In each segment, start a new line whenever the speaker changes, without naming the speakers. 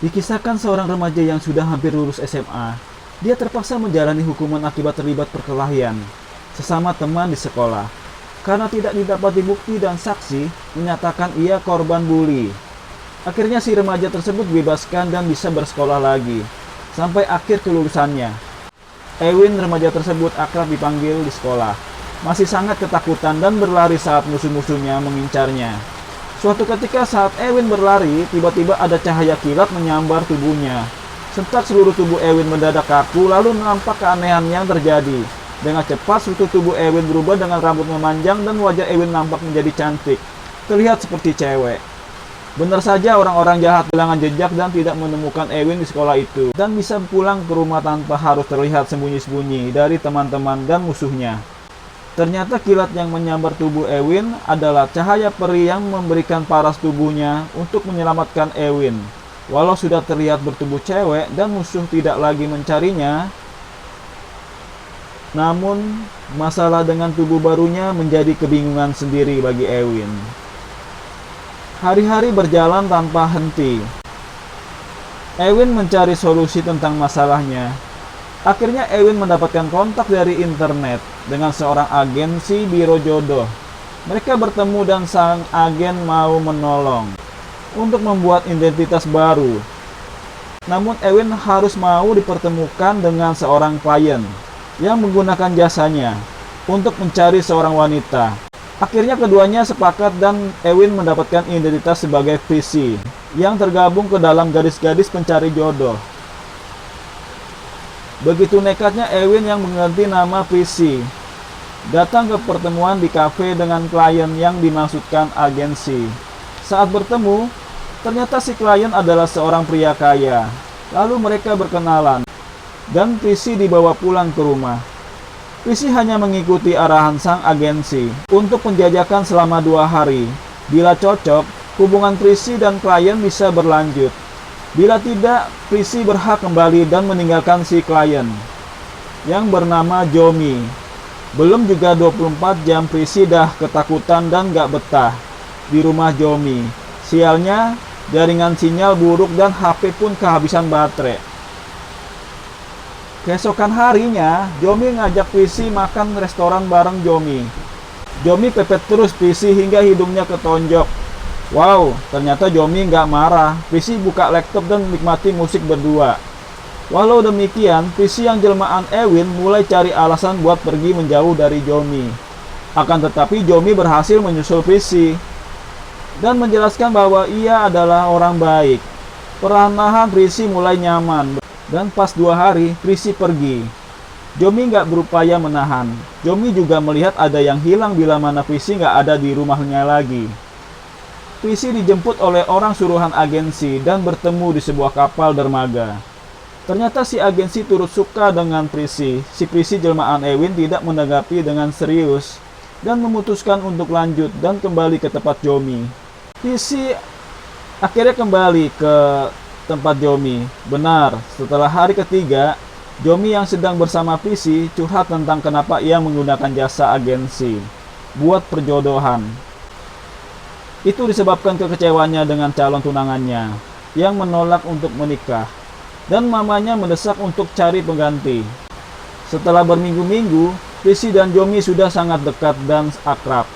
Dikisahkan seorang remaja yang sudah hampir lulus SMA. Dia terpaksa menjalani hukuman akibat terlibat perkelahian sesama teman di sekolah karena tidak didapati bukti dan saksi menyatakan ia korban bully. Akhirnya si remaja tersebut dibebaskan dan bisa bersekolah lagi sampai akhir kelulusannya. Ewin, remaja tersebut akrab dipanggil di sekolah, masih sangat ketakutan dan berlari saat musuh-musuhnya mengincarnya. Suatu ketika saat Ewin berlari, tiba-tiba ada cahaya kilat menyambar tubuhnya. Sentak seluruh tubuh Ewin mendadak kaku, lalu nampak keanehan yang terjadi. Dengan cepat struktur tubuh Ewin berubah dengan rambut memanjang dan wajah Ewin nampak menjadi cantik, terlihat seperti cewek. Benar saja orang-orang jahat kehilangan jejak dan tidak menemukan Ewin di sekolah itu, dan bisa pulang ke rumah tanpa harus terlihat sembunyi-sembunyi dari teman-teman dan musuhnya. Ternyata kilat yang menyambar tubuh Ewin adalah cahaya peri yang memberikan paras tubuhnya untuk menyelamatkan Ewin. Walau sudah terlihat bertubuh cewek dan musuh tidak lagi mencarinya, namun masalah dengan tubuh barunya menjadi kebingungan sendiri bagi Ewin. Hari-hari berjalan tanpa henti. Ewin mencari solusi tentang masalahnya. Akhirnya Ewin mendapatkan kontak dari internet dengan seorang agensi biro jodoh. Mereka bertemu dan sang agen mau menolong untuk membuat identitas baru. Namun Ewin harus mau dipertemukan dengan seorang klien yang menggunakan jasanya untuk mencari seorang wanita. Akhirnya keduanya sepakat dan Ewin mendapatkan identitas sebagai Prissy yang tergabung ke dalam gadis-gadis pencari jodoh. Begitu nekatnya Ewin yang mengganti nama Prissy datang ke pertemuan di kafe dengan klien yang dimaksudkan agensi. Saat bertemu, ternyata si klien adalah seorang pria kaya. Lalu mereka berkenalan dan Prissy dibawa pulang ke rumah. Prissy hanya mengikuti arahan sang agensi untuk penjajakan selama 2 hari. Bila cocok, hubungan Prissy dan klien bisa berlanjut. Bila tidak, Prissy berhak kembali dan meninggalkan si klien yang bernama Jomi. Belum juga 24 jam Prissy dah ketakutan dan gak betah di rumah Jomi. Sialnya, jaringan sinyal buruk dan HP pun kehabisan baterai. Keesokan harinya, Jomi ngajak Prissy makan restoran bareng Jomi. Jomi pepet terus Prissy hingga hidungnya ketonjok. Wow, ternyata Jomi nggak marah. Prissy buka laptop dan menikmati musik berdua. Walau demikian, Prissy yang jelmaan Ewin mulai cari alasan buat pergi menjauh dari Jomi. Akan tetapi Jomi berhasil menyusul Prissy dan menjelaskan bahwa ia adalah orang baik. Perlahan-lahan Prissy mulai nyaman. Dan pas 2 hari, Prissy pergi. Jomi nggak berupaya menahan. Jomi juga melihat ada yang hilang bila mana Prissy nggak ada di rumahnya lagi. Prissy dijemput oleh orang suruhan agensi dan bertemu di sebuah kapal dermaga. Ternyata si agensi turut suka dengan Prissy. Si Prissy jelmaan Ewin tidak menanggapi dengan serius dan memutuskan untuk lanjut dan kembali ke tempat Jomi. Prissy akhirnya kembali ke tempat Jomi. Benar, setelah hari ketiga, Jomi yang sedang bersama Prissy curhat tentang kenapa ia menggunakan jasa agensi buat perjodohan. Itu disebabkan kekecewanya dengan calon tunangannya yang menolak untuk menikah, dan mamanya mendesak untuk cari pengganti. Setelah berminggu-minggu, Prissy dan Jomi sudah sangat dekat dan akrab,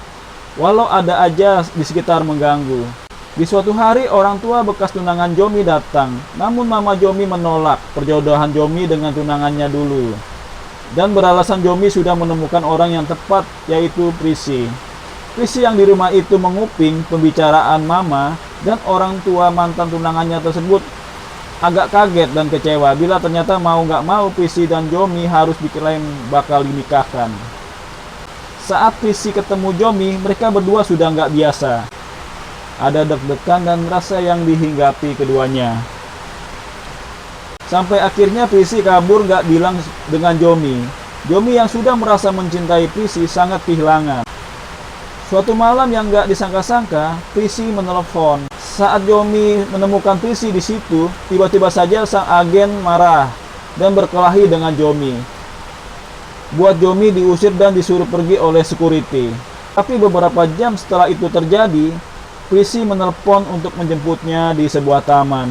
walau ada aja di sekitar mengganggu. Di suatu hari, orang tua bekas tunangan Jomi datang, namun mama Jomi menolak perjodohan Jomi dengan tunangannya dulu. Dan beralasan Jomi sudah menemukan orang yang tepat, yaitu Prissy. Prissy yang di rumah itu menguping pembicaraan mama dan orang tua mantan tunangannya tersebut agak kaget dan kecewa bila ternyata mau gak mau Prissy dan Jomi harus diklaim bakal dinikahkan. Saat Prissy ketemu Jomi, mereka berdua sudah gak biasa. Ada deg-degan dan rasa yang dihinggapi keduanya. Sampai akhirnya Prissy kabur gak bilang dengan Jomi. Jomi yang sudah merasa mencintai Prissy sangat kehilangan. Suatu malam yang gak disangka-sangka, Prissy menelepon. Saat Jomi menemukan Prissy di situ, tiba-tiba saja sang agen marah dan berkelahi dengan Jomi. Buat Jomi diusir dan disuruh pergi oleh security. Tapi beberapa jam setelah itu terjadi, Prissy menelpon untuk menjemputnya di sebuah taman.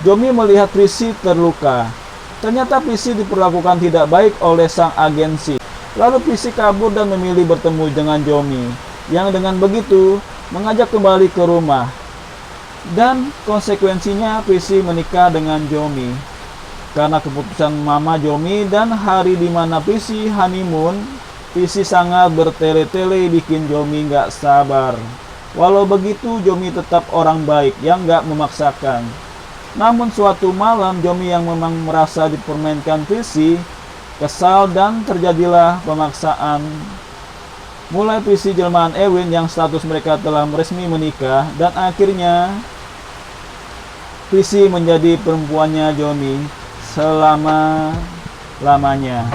Jomi melihat Prissy terluka. Ternyata Prissy diperlakukan tidak baik oleh sang agensi. Lalu Prissy kabur dan memilih bertemu dengan Jomi, yang dengan begitu mengajak kembali ke rumah. Dan konsekuensinya Prissy menikah dengan Jomi. Karena keputusan mama Jomi dan hari dimana Prissy honeymoon, Prissy sangat bertele-tele bikin Jomi gak sabar. Walau begitu, Jomi tetap orang baik yang gak memaksakan. Namun suatu malam Jomi yang memang merasa dipermainkan Prissy kesal dan terjadilah pemaksaan. Mulai Prissy jelmaan Ewin yang status mereka telah resmi menikah, dan akhirnya Prissy menjadi perempuannya Jomi selama-lamanya.